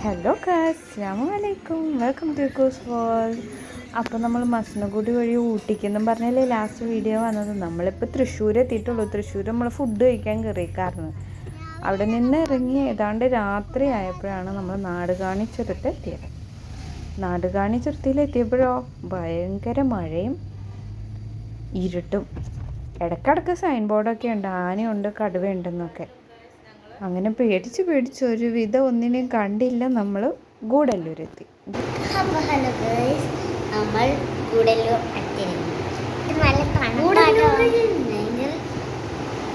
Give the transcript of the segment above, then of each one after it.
Hello guys, അസ്സലാമുഅലൈക്കും. Welcome to കൂസ് world. അപ്പോൾ നമ്മൾ മസനഗുഡി വഴി ഊട്ടിക്കെന്നും പറഞ്ഞാലേ ലാസ്റ്റ് വീഡിയോ വന്നത്. നമ്മളിപ്പോൾ തൃശ്ശൂർ എത്തിയിട്ടുള്ളൂ. തൃശ്ശൂർ നമ്മൾ ഫുഡ് കഴിക്കാൻ കയറിയേക്കായിരുന്നു. അവിടെ നിന്ന് ഇറങ്ങി ഏതാണ്ട് രാത്രി ആയപ്പോഴാണ് നമ്മൾ നാടുകാണി ചുരത്ത് എത്തിയത്. നാടുകാണി ചുരത്തിലെത്തിയപ്പോഴോ ഭയങ്കര മഴയും ഇരുട്ടും. ഇടയ്ക്കിടയ്ക്ക് സൈൻ ബോർഡൊക്കെ ഉണ്ട്, ആനയുണ്ട്, കടുവയുണ്ടെന്നൊക്കെ. അങ്ങനെ പേടിച്ച് ഒരു വിധം ഒന്നിനെയും കണ്ടില്ല. നമ്മൾ ഗൂഡല്ലൂരെത്തി. ഹലോ ഗൈസ്, നമ്മൾ ഗൂഡല്ലൂർ എത്തി.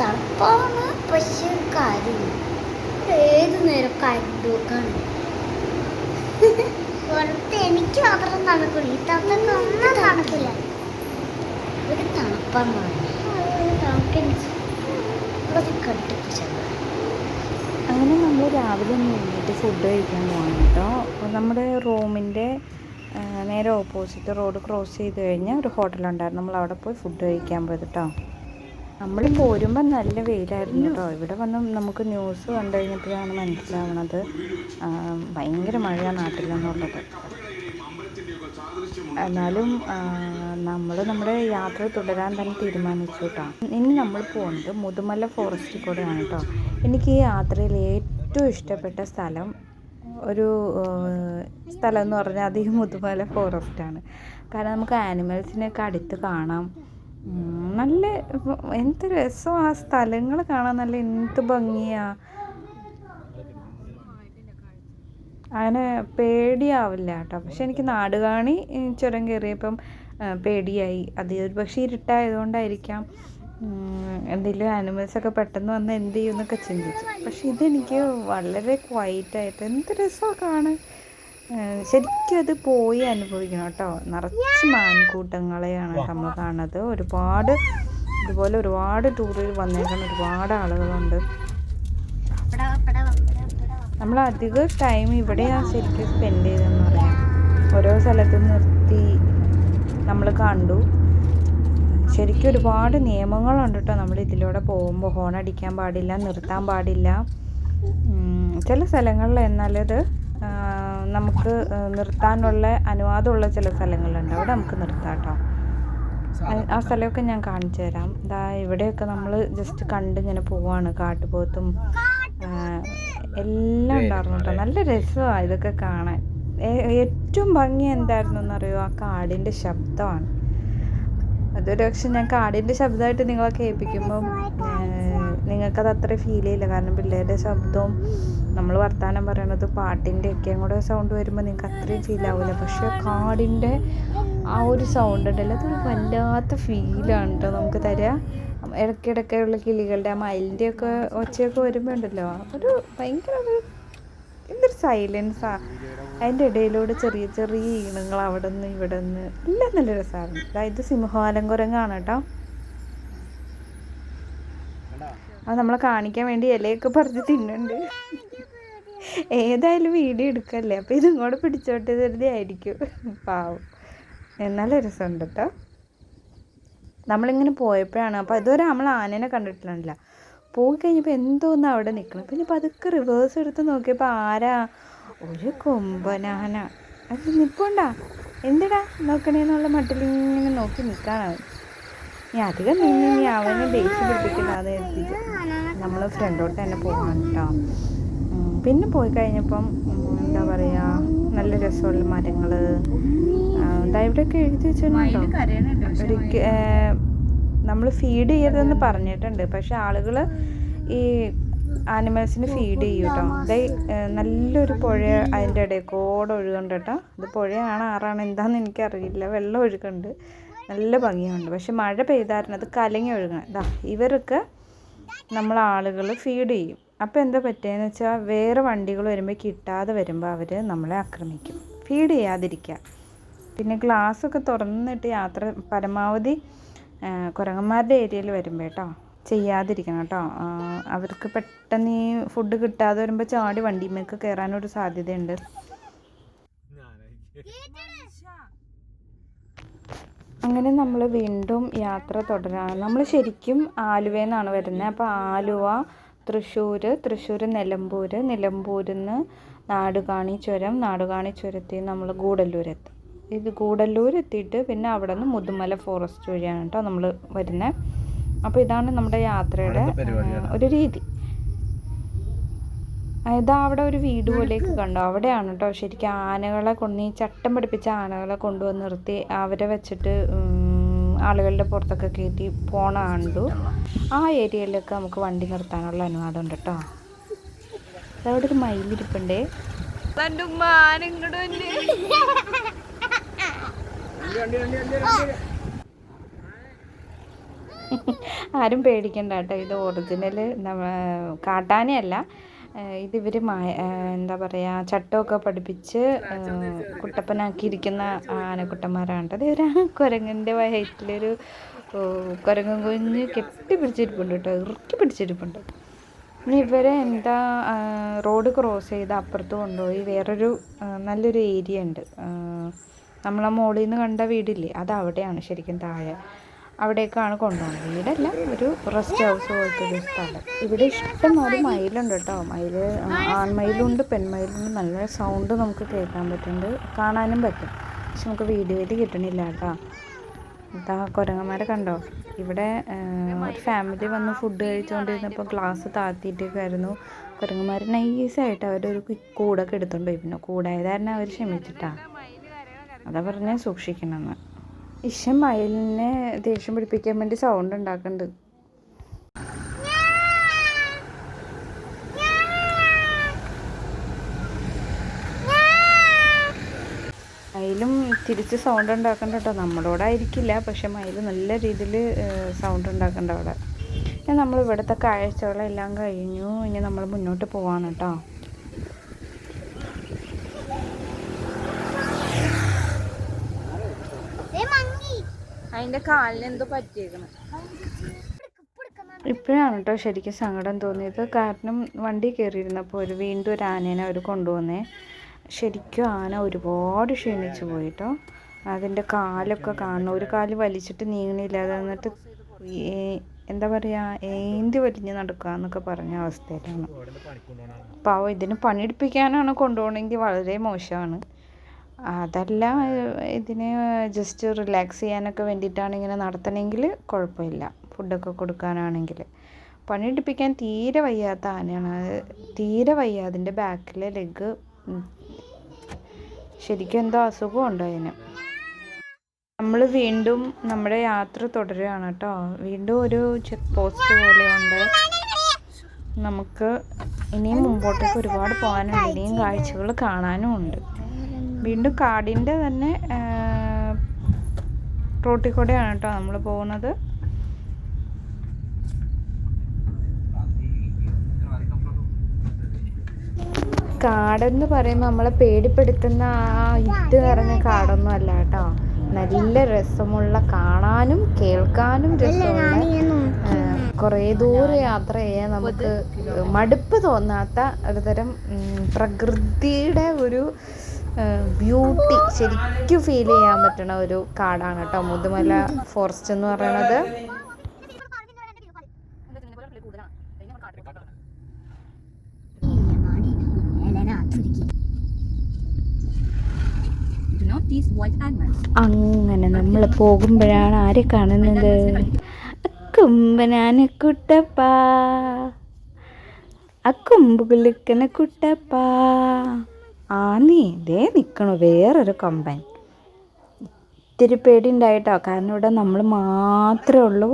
തണുപ്പാണ്, പക്ഷെ കാര്യം ഏത് നേരം കണ്ടുക്കാണ്. പുറത്ത് എനിക്ക് മാത്രം തണുക്കില്ല, ഈ തണുപ്പൊക്കെ ഒന്നും തണുക്കില്ല. ഒരു തണുപ്പാണ് കട്ടിപ്പിടിച്ചത്. അങ്ങനെ നമ്മൾ രാവിലെ എണീറ്റ് ഫുഡ് കഴിക്കാൻ പോകണം കേട്ടോ. നമ്മുടെ റൂമിൻ്റെ നേരെ ഓപ്പോസിറ്റ് റോഡ് ക്രോസ് ചെയ്ത് കഴിഞ്ഞാൽ ഒരു ഹോട്ടലുണ്ടായിരുന്നു. നമ്മൾ അവിടെ പോയി ഫുഡ് കഴിക്കാൻ പോയത് കേട്ടോ. നമ്മൾ പോരുമ്പോൾ നല്ല വെയിലായിരുന്നു കേട്ടോ. ഇവിടെ വന്ന് നമുക്ക് ന്യൂസ് കണ്ടു കഴിഞ്ഞപ്പോഴാണ് മനസ്സിലാവുന്നത് ഭയങ്കര മഴയാണ് നാട്ടിലെന്നുള്ളത്. എന്നാലും നമ്മൾ നമ്മുടെ യാത്ര തുടരാൻ തന്നെ തീരുമാനിച്ചു കേട്ടോ. ഇനി നമ്മൾ പോകുന്നത് മുതുമല ഫോറസ്റ്റിൽ കൂടെയാണ് കേട്ടോ. എനിക്ക് ഈ യാത്രയിൽ ഏറ്റവും ഇഷ്ടപ്പെട്ട സ്ഥലം എന്ന് പറഞ്ഞാൽ അത് ഈ മുതുമല ഫോറസ്റ്റാണ്. കാരണം നമുക്ക് ആനിമൽസിനെയൊക്കെ അടുത്ത് കാണാം. നല്ല എന്ത് രസം ആ സ്ഥലങ്ങൾ കാണാൻ, നല്ല എന്ത് ഭംഗിയാണ്. അങ്ങനെ പേടിയാവില്ല കേട്ടോ. പക്ഷെ എനിക്ക് നാടുകാണി ചുരം കയറിയപ്പം പേടിയായി. അത് ഒരു പക്ഷേ ഇരുട്ടായതുകൊണ്ടായിരിക്കാം. എന്തെങ്കിലും ആനിമൽസൊക്കെ പെട്ടെന്ന് വന്ന് എന്ത് ചെയ്യുമെന്നൊക്കെ ചിന്തിച്ചു. പക്ഷെ ഇതെനിക്ക് വളരെ ക്വൈറ്റായിട്ട് എന്ത് രസമാണ് കാണാൻ. ശരിക്കും അത് പോയി അനുഭവിക്കണം കേട്ടോ. നിറച്ച് മാൻകൂട്ടങ്ങളെയാണ് നമ്മൾ കാണുന്നത്. ഇതുപോലെ ഒരുപാട് ടൂറിൽ വന്നേക്കുന്ന ഒരുപാട് ആളുകളുണ്ട്. നമ്മൾ അധികം ടൈം ഇവിടെയാണ് ശരിക്കും സ്പെൻഡ് ചെയ്തതെന്ന് പറയാം. ഓരോ സ്ഥലത്ത് നിർത്തി നമ്മൾ കണ്ടു. ശരിക്കും ഒരുപാട് നിയമങ്ങളുണ്ട് കേട്ടോ. നമ്മൾ ഇതിലൂടെ പോകുമ്പോൾ ഹോൺ അടിക്കാൻ പാടില്ല, നിർത്താൻ പാടില്ല. ചില സ്ഥലങ്ങളിൽ എന്നാലത് നമുക്ക് നിർത്താനുള്ള അനുവാദമുള്ള ചില സ്ഥലങ്ങളുണ്ട്. അവിടെ നമുക്ക് നിർത്താം കേട്ടോ. ആ സ്ഥലമൊക്കെ ഞാൻ കാണിച്ചു തരാം. ഇവിടെയൊക്കെ നമ്മൾ ജസ്റ്റ് കണ്ടിങ്ങനെ പോവാണ്. കാട്ടുപോത്തും എല്ലാം ഉണ്ടായിരുന്നു കേട്ടോ. നല്ല രസമാണ് ഇതൊക്കെ കാണാൻ. ഏറ്റവും ഭംഗി എന്തായിരുന്നു എന്നറിയോ? ആ കാടിൻ്റെ ശബ്ദമാണ്. അതൊരു പക്ഷെ ഞാൻ കാടിൻ്റെ ശബ്ദമായിട്ട് നിങ്ങളെ കേൾപ്പിക്കുമ്പം നിങ്ങൾക്കത് അത്ര ഫീൽ ചെയ്യില്ല. കാരണം പിള്ളേരുടെ ശബ്ദവും നമ്മൾ വർത്തമാനം പറയണത് പാട്ടിൻ്റെയൊക്കെയും കൂടെ സൗണ്ട് വരുമ്പോൾ നിങ്ങൾക്ക് അത്രയും ഫീൽ ആവില്ല. പക്ഷെ കാടിൻ്റെ ആ ഒരു സൗണ്ട് ഉണ്ടല്ലോ, അതൊരു വല്ലാത്ത ഫീലാണ് കേട്ടോ നമുക്ക് തരിക. ഇടയ്ക്കിടയ്ക്കുള്ള കിളികളുടെ ആ മയിലിൻ്റെയൊക്കെ ഒച്ചയൊക്കെ വരുമ്പോൾ ഉണ്ടല്ലോ, ഒരു ഭയങ്കര എന്തൊരു സൈലൻസാണ്. അതിൻ്റെ ഇടയിലൂടെ ചെറിയ ചെറിയ ഈണങ്ങൾ അവിടെ നിന്ന് ഇവിടെ നിന്ന് എല്ലാം നല്ല രസമായിരുന്നു. അതായത് സിംഹവാലൻ കുരങ്ങാണ് കേട്ടോ. അത് നമ്മളെ കാണിക്കാൻ വേണ്ടി ഇലയൊക്കെ പറിച്ച് തിന്നുന്നുണ്ട്. ഏതായാലും വീഡിയോ എടുക്കല്ലേ, അപ്പോൾ ഇതും കൂടെ പിടിച്ചോട്ടെ വെറുതെ ആയിരിക്കും. പാവം, നല്ല രസമുണ്ട് കേട്ടോ. നമ്മളിങ്ങനെ പോയപ്പോഴാണ്, അപ്പോൾ ഇതുവരെ നമ്മൾ ആനേനെ കണ്ടിട്ടില്ല. പോയി കഴിഞ്ഞപ്പോൾ എന്തോന്ന് അവിടെ നിൽക്കണം. പിന്നെ പതുക്കെ റിവേഴ്സ് എടുത്ത് നോക്കിയപ്പോൾ ഒരു കൊമ്പനാന അത് നിൽപ്പുണ്ടാ. എന്തിടാ നോക്കണേന്നുള്ള മട്ടിലിങ്ങനെ നോക്കി നിൽക്കാനാവും. ഇനി അധികം ഇനി അവനെ ദേഷ്യം പിടിപ്പിക്കണ്ടാന്ന് എത്തിയിട്ട് നമ്മൾ ഫ്രണ്ടോട്ട് തന്നെ പോകാൻ കേട്ടോ. പിന്നെ പോയി കഴിഞ്ഞപ്പം എന്താ പറയുക, നല്ല രസമുള്ള മരങ്ങൾ ഇവിടെയൊക്കെ എഴുതി വെച്ചിട്ടുണ്ടോ. നമ്മൾ ഫീഡ് ചെയ്യരുതെന്ന് പറഞ്ഞിട്ടുണ്ട്. പക്ഷെ ആളുകൾ ഈ ആനിമൽസിന് ഫീഡ് ചെയ്യും കേട്ടോ. നല്ലൊരു പുഴ അതിൻ്റെ ഇടയിൽ കൂടെ ഒഴുകുന്നുണ്ട് കേട്ടോ. ഇത് പുഴയാണ് ആറാണ് എന്താണെന്ന് എനിക്കറിയില്ല. വെള്ളം ഒഴുകുന്നുണ്ട്, നല്ല ഭംഗിയുണ്ട്. പക്ഷെ മഴ പെയ്തായിരുന്നു അത് കലങ്ങി ഒഴുകണം. ഇവർക്ക് നമ്മൾ ആളുകൾ ഫീഡ് ചെയ്യും. അപ്പോൾ എന്താ പറ്റുകയെന്ന് വെച്ചാൽ വേറെ വണ്ടികൾ വരുമ്പോൾ കിട്ടാതെ വരുമ്പോൾ അവർ നമ്മളെ ആക്രമിക്കും. ഫീഡ് ചെയ്യാതിരിക്കുക. പിന്നെ ഗ്ലാസ്സൊക്കെ തുറന്നിട്ട് യാത്ര പരമാവധി കുരങ്ങന്മാരുടെ ഏരിയയിൽ വരുമ്പോൾ കേട്ടോ ചെയ്യാതിരിക്കണം കേട്ടോ. അവർക്ക് പെട്ടെന്ന് ഈ ഫുഡ് കിട്ടാതെ വരുമ്പോൾ ചാടി വണ്ടിമേക്ക് കയറാനൊരു സാധ്യതയുണ്ട്. അങ്ങനെ നമ്മൾ വീണ്ടും യാത്ര തുടരാണ്. നമ്മൾ ശരിക്കും ആലുവയിൽ നിന്നാണ് വരുന്നത്. അപ്പോൾ ആലുവ, തൃശ്ശൂർ, നിലമ്പൂരിൽ നിന്ന് നാടുകാണി ചുരം, നാടുകാണി ചുരത്തിൽ നമ്മൾ ഗൂഡല്ലൂരെത്തും. ഇത് ഗൂഡല്ലൂർ എത്തിയിട്ട് പിന്നെ അവിടെ നിന്ന് മുതുമല ഫോറസ്റ്റ് വഴിയാണ് കേട്ടോ നമ്മൾ വരുന്നത്. അപ്പോൾ ഇതാണ് നമ്മുടെ യാത്രയുടെ ഒരു രീതി. ഇതാ അവിടെ ഒരു വീട് പോലെയൊക്കെ കണ്ടോ, അവിടെയാണ് കേട്ടോ ശരിക്കും ആനകളെ കൊണ്ട്, ഈ ചട്ടം പഠിപ്പിച്ച ആനകളെ കൊണ്ടുവന്ന് നിർത്തി അവരെ വെച്ചിട്ട് ആളുകളുടെ പുറത്തൊക്കെ കയറ്റി പോണ കണ്ടു. ആ ഏരിയയിലൊക്കെ നമുക്ക് വണ്ടി നിർത്താനുള്ള അനുവാദം ഉണ്ട് കേട്ടോ. അതവിടെ ഒരു മയിലിരിപ്പുണ്ടേ. ആരും പേടിക്കണ്ട കേട്ടോ, ഇത് ഒറിജിനൽ കാട്ടാനയല്ല. ഇതിവർ എന്താ പറയുക, ചട്ടമൊക്കെ പഠിപ്പിച്ച് കുട്ടപ്പനാക്കിയിരിക്കുന്ന ആനക്കുട്ടന്മാരാണ്. അത് ഒരു കുരങ്ങൻ്റെ വയറ്റിലൊരു കുരങ്ങൻ കുഞ്ഞ് കെട്ടിപ്പിടിച്ചിരിപ്പുണ്ട് കേട്ടോ, ഇറുക്കി പിടിച്ചിരിപ്പുണ്ട്. പിന്നെ ഇവരെ എന്താ റോഡ് ക്രോസ് ചെയ്ത് അപ്പുറത്ത് കൊണ്ടുപോയി വേറൊരു നല്ലൊരു ഏരിയ ഉണ്ട്. നമ്മളെ മോളിൽ നിന്ന് കണ്ട വീടില്ലേ, അത് അവിടെയാണ് ശരിക്കും താഴെ. അവിടേക്കാണ് കൊണ്ടുപോകുന്നത്. വീടല്ല, ഒരു റെസ്റ്റ് ഹൗസ് പോലത്തെ ഒരു സ്ഥലം. ഇവിടെ ഇഷ്ടംമാതിരി മയിലുണ്ട് കേട്ടോ. മയിൽ, ആൺമയിലുണ്ട് പെൺമയിലുണ്ട്. നല്ല സൗണ്ട് നമുക്ക് കേൾക്കാൻ പറ്റുന്നുണ്ട്, കാണാനും പറ്റും. പക്ഷെ നമുക്ക് വീഡിയോയിൽ കിട്ടണില്ല കേട്ടോ. ഇതാ കുരങ്ങന്മാരെ കണ്ടോ. ഇവിടെ ഒരു ഫാമിലി വന്ന് ഫുഡ് കഴിച്ചുകൊണ്ടിരുന്നപ്പോൾ ഗ്ലാസ് താഴ്ത്തിയിട്ടേക്കായിരുന്നു. കുരങ്ങന്മാർ നൈസായിട്ട് അവരൊരു കൂടൊക്കെ എടുത്തുകൊണ്ട് പോയി. പിന്നെ കൂടായത് കാരണം അവർ ക്ഷമിച്ചിട്ടാ. അതാ പറഞ്ഞാൽ സൂക്ഷിക്കണമെന്ന്. ഇഷം മയിലിനെ ദേഷ്യം പിടിപ്പിക്കാൻ വേണ്ടി സൗണ്ട് ഉണ്ടാക്കുന്നുണ്ട്. മയിലും തിരിച്ച് സൗണ്ട് ഉണ്ടാക്കണ്ട കേട്ടോ. നമ്മളോടായിരിക്കില്ല, പക്ഷെ മയിൽ നല്ല രീതിയിൽ സൗണ്ട് ഉണ്ടാക്കണ്ട അവിടെ. ഇനി നമ്മൾ ഇവിടുത്തെ കാഴ്ചകളെല്ലാം കഴിഞ്ഞു. ഇനി നമ്മൾ മുന്നോട്ട് പോവാണ് കേട്ടോ. അതിൻ്റെ കാലിന് എന്തോ പറ്റിയേക്കണം. ഇപ്പോഴാണ് കേട്ടോ ശരിക്കും സങ്കടം തോന്നിയത്. കാരണം വണ്ടി കയറിയിരുന്നപ്പോൾ വീണ്ടും ഒരു ആനേനെ അവർ കൊണ്ടുവന്നേ. ശരിക്കും ആന ഒരുപാട് ക്ഷീണിച്ചു പോയിട്ടോ. അതിൻ്റെ കാലൊക്കെ കാണണം, ഒരു കാല് വലിച്ചിട്ട് നീങ്ങണില്ല. അത് എന്നിട്ട് എന്താ പറയുക, ഏന്തി വലിഞ്ഞ് നടക്കുക എന്നൊക്കെ പറഞ്ഞ അവസ്ഥയിലാണ്. പാവം, ഇതിന് പണിയെടുപ്പിക്കാനാണ് കൊണ്ടുപോകണമെങ്കിൽ വളരെ മോശമാണ്. അതല്ല, ഇതിന് ജസ്റ്റ് റിലാക്സ് ചെയ്യാനൊക്കെ വേണ്ടിയിട്ടാണ് ഇങ്ങനെ നടത്തണമെങ്കിൽ കുഴപ്പമില്ല. ഫുഡൊക്കെ കൊടുക്കാനാണെങ്കിൽ. പണിയെടുപ്പിക്കാൻ തീരെ വയ്യാത്ത ആനയാണ്. തീരെ വയ്യ. അതിൻ്റെ ബാക്കിലെ ലെഗ് ശരിക്കും എന്തോ അസുഖമുണ്ട് അതിന്. നമ്മൾ വീണ്ടും നമ്മുടെ യാത്ര തുടരുകയാണ് കേട്ടോ. വീണ്ടും ഒരു ചെക്ക് പോസ്റ്റ് പോലെയുണ്ട്. നമുക്ക് ഇനിയും മുമ്പോട്ടേക്ക് ഒരുപാട് പോകാനുണ്ട്. ഇനിയും കാഴ്ചകൾ കാണാനും ഉണ്ട്. വീണ്ടും കാടിൻ്റെ തന്നെ റോട്ടിൽ കൂടെയാണ് കേട്ടോ നമ്മൾ പോകുന്നത്. കാടെന്ന് പറയുമ്പോൾ നമ്മളെ പേടിപ്പെടുത്തുന്ന ആ ഇത് നിറഞ്ഞ കാടൊന്നും അല്ല കേട്ടോ. നല്ല രസമുള്ള, കാണാനും കേൾക്കാനും രസമുള്ള, കുറേ ദൂരം യാത്ര ചെയ്യാൻ നമുക്ക് മടുപ്പ് തോന്നാത്ത ഒരുതരം പ്രകൃതിയുടെ ഒരു ബ്യൂട്ടി ശരിക്കും ഫീൽ ചെയ്യാൻ പറ്റുന്ന ഒരു കാടാണ് കേട്ടോ മുതുമല ഫോറസ്റ്റ് എന്ന് പറയുന്നത്. അങ്ങനെ നമ്മൾ പോകുമ്പോഴാണ് ആരെ കാണുന്നത്? കുമ്പനാനക്കുട്ടപ്പാ, അക്കൊമ്പ് കുലുക്കന കുട്ടപ്പാ. നീ ദേ നിൽക്കണു വേറൊരു കൊമ്പൻ. ഇത്തിരി പേടിയുണ്ടായിട്ടോ, കാരണം ഇവിടെ നമ്മൾ മാത്രമേ ഉള്ളൂ.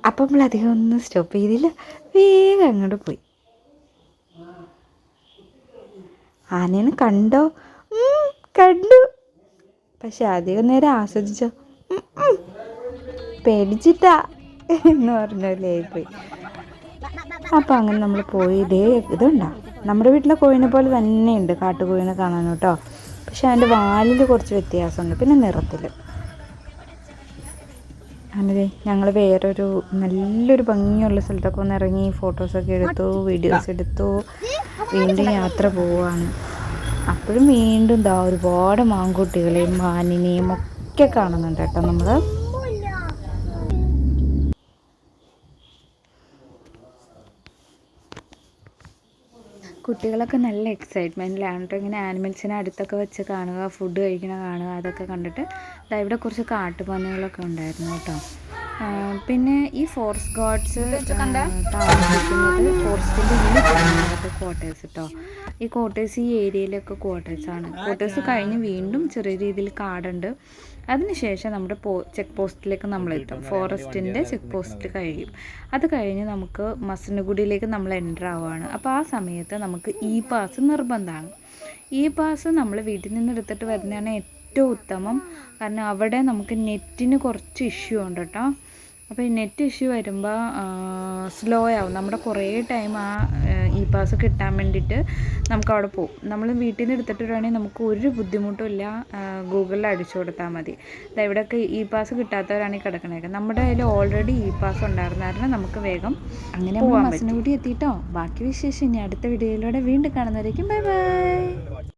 അപ്പം നമ്മളധികം ഒന്നും സ്റ്റോപ്പ് ചെയ്തില്ല, വേഗം അങ്ങോട്ട് പോയി. ആനേനെ കണ്ടോ? കണ്ടു. പക്ഷെ അധികം നേരം ആസ്വദിച്ചോ? പേടിച്ചിട്ടാ എന്ന് പറഞ്ഞല്ലേ പോയി. അപ്പം അങ്ങനെ നമ്മൾ പോയി. ഇതുണ്ടാ നമ്മുടെ വീട്ടിലെ കോഴിനെ പോലെ തന്നെയുണ്ട് കാട്ടുകോഴിനെ കാണാൻ കേട്ടോ. പക്ഷെ അതിൻ്റെ വാലിൽ കുറച്ച് വ്യത്യാസമുണ്ട്, പിന്നെ നിറത്തിൽ. അങ്ങനെ ഞങ്ങൾ വേറൊരു നല്ലൊരു ഭംഗിയുള്ള സ്ഥലത്തൊക്കെ ഒന്ന് ഇറങ്ങി ഫോട്ടോസൊക്കെ എടുത്തു, വീഡിയോസ് എടുത്തു. വീണ്ടും യാത്ര പോവുകയാണ്. അപ്പോഴും വീണ്ടും ഒരുപാട് മാൻകുട്ടികളെയും മാനിനെയും ഒക്കെ കാണുന്നുണ്ട് കേട്ടോ നമ്മൾ. കുട്ടികളൊക്കെ നല്ല എക്സൈറ്റ്മെൻറ്റിലാണ് കേട്ടോ. ഇങ്ങനെ ആനിമൽസിനെ അടുത്തൊക്കെ വെച്ച് കാണുക, ഫുഡ് കഴിക്കണ കാണുക, അതൊക്കെ കണ്ടിട്ട്. ഇവിടെ കുറച്ച് കാട്ടുപന്നികളൊക്കെ ഉണ്ടായിരുന്നു കേട്ടോ. പിന്നെ ഈ ഫോറസ്റ്റ് ഗാർഡ്സ് താമസിക്കുന്നത് ഫോറസ്റ്റിൻ്റെ ഉള്ളിൽ ക്വാർട്ടേഴ്സ് കേട്ടോ. ഈ ക്വാർട്ടേഴ്സ് ഈ ഏരിയയിലൊക്കെ ക്വാർട്ടേഴ്സാണ്. ക്വാർട്ടേഴ്സ് കഴിഞ്ഞ് വീണ്ടും ചെറിയ രീതിയിൽ കാടുണ്ട്. അതിനുശേഷം നമ്മുടെ ചെക്ക് പോസ്റ്റിലേക്ക് നമ്മളെത്തും. ഫോറസ്റ്റിൻ്റെ ചെക്ക് പോസ്റ്റ് കഴിയും. അത് കഴിഞ്ഞ് നമുക്ക് മസനഗുഡിയിലേക്ക് നമ്മൾ എൻ്റർ ആവുകയാണ്. അപ്പോൾ ആ സമയത്ത് നമുക്ക് പാസ് നിർബന്ധമാണ്. പാസ് നമ്മൾ വീട്ടിൽ നിന്ന് എടുത്തിട്ട് വരുന്നതാണ് ഏറ്റവും ഉത്തമം. കാരണം അവിടെ നമുക്ക് നെറ്റിന് കുറച്ച് ഇഷ്യൂ ഉണ്ട് കേട്ടോ. അപ്പോൾ ഈ നെറ്റ് ഇഷ്യൂ വരുമ്പോൾ സ്ലോ ആവും. നമ്മുടെ കുറേ ടൈം ആ പാസ് കിട്ടാൻ വേണ്ടിയിട്ട് നമുക്ക് അവിടെ പോകും. നമ്മൾ വീട്ടിൽ നിന്ന് എടുത്തിട്ട് വരുവാണെങ്കിൽ നമുക്ക് ഒരു ബുദ്ധിമുട്ടും ഇല്ല. ഗൂഗിളിൽ അടിച്ചു കൊടുത്താൽ മതി. ഇവിടെയൊക്കെ പാസ് കിട്ടാത്തവരാണ് ഈ കിടക്കണേക്കെ. നമ്മുടെ കയ്യിൽ ഓൾറെഡി പാസ് ഉണ്ടായിരുന്നായിരുന്നു. നമുക്ക് വേഗം അങ്ങനെ മസനഗുഡി എത്തിയിട്ടോ. ബാക്കി വിശേഷം ഇനി അടുത്ത വീഡിയോയിലൂടെ വീണ്ടും കാണുന്നവരേക്കും ബൈ ബൈ.